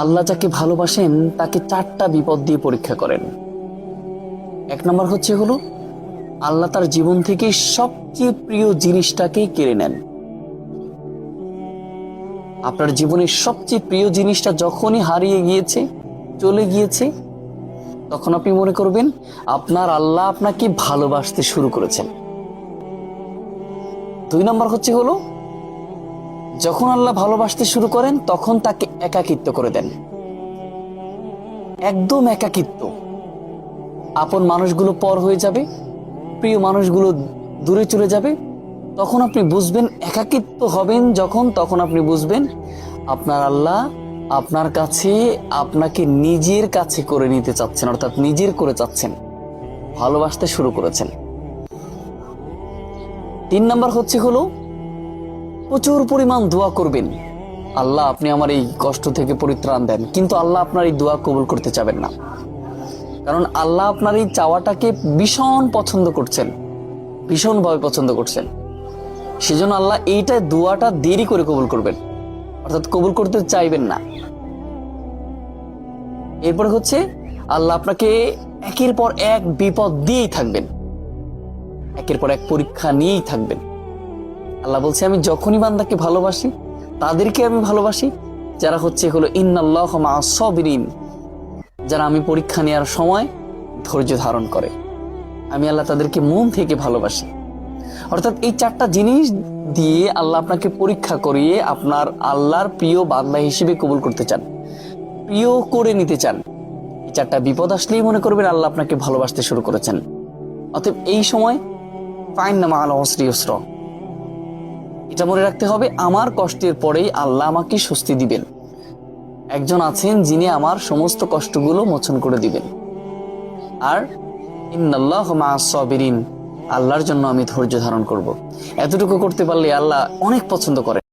আল্লাহ যাকে ভালোবাসেন তাকে 4টা বিপদ দিয়ে পরীক্ষা করেন। 1 নম্বর হলো আল্লাহ তার জীবন থেকে সবচেয়ে প্রিয় জিনিসটাকে কেড়ে নেন। আপনার জীবনের সবচেয়ে প্রিয় জিনিসটা যখনই হারিয়ে গিয়েছে, চলে গিয়েছে, তখন আপনি মনে করবেন আপনার আল্লাহ আপনাকে ভালোবাসতে শুরু করেছেন। 2 নম্বর হলো যখন আল্লাহ ভালোবাসতে শুরু করেন তখন তাকে একাকিত্ব করে দেন, একদম একাকিত্ব। আপন মানুষগুলো পর হয়ে যাবে, প্রিয় মানুষগুলো দূরে চলে যাবে। তখন আপনি বুঝবেন, একাকিত্ব হবেন যখন, তখন আপনি বুঝবেন আপনার আল্লাহ আপনার কাছে আপনাকে নিজের কাছে করে নিতে চাচ্ছেন, অর্থাৎ নিজের করে চাচ্ছেন, ভালোবাসতে শুরু করেছেন। 3 নম্বর হলো প্রচুর পরিমাণ দোয়া করবেন, আল্লাহ আপনি আমার এই কষ্ট থেকে পরিত্রাণ দেন, কিন্তু আল্লাহ আপনার এই দোয়া কবুল করতে চাবেন না। কারণ আল্লাহ আপনার এই চাওয়াটাকে ভীষণ পছন্দ করছেন, ভীষণভাবে পছন্দ করছেন। সেজন্য আল্লাহ এইটা দোয়াটা দেরি করে কবুল করবেন, অর্থাৎ কবুল করতে চাইবেন না। এরপর আল্লাহ আপনাকে একের পর এক বিপদ দিয়েই থাকবেন, একের পর এক পরীক্ষা নিয়েই থাকবেন। আল্লাহ বলছে, আমি যখনই বান্দাকে ভালোবাসি তাদেরকে আমি ভালোবাসি যারা ইন্নাল্লাহা মাআস সাবিরিন, যারা আমি পরীক্ষা নেওয়ার সময় ধৈর্য ধারণ করে। আমি আল্লাহ তাদেরকে মন থেকে ভালোবাসি। অর্থাৎ এই 4টা জিনিস দিয়ে আল্লাহ আপনাকে পরীক্ষা করিয়ে আপনার আল্লাহর প্রিয় বান্দা হিসেবে কবুল করতে চান, প্রিয় করে নিতে চান। এই 4টা বিপদ আসলেই মনে করবেন আল্লাহ আপনাকে ভালোবাসতে শুরু করেছেন। অতএব এই সময় ফাইন্না মাআল উসরি ইউসরা, এটা মনে রাখতে হবে, আমার কষ্টের পরেই আল্লাহ আমাকে স্বস্তি দিবেন। একজন আছেন যিনি আমার সমস্ত কষ্টগুলো মোচন করে দিবেন। আর ইন্নাল্লাহা মাআস সাবিরিন, আল্লাহর জন্য আমি ধৈর্য ধারণ করব। এতটুকু করতে পারলে আল্লাহ অনেক পছন্দ করেন।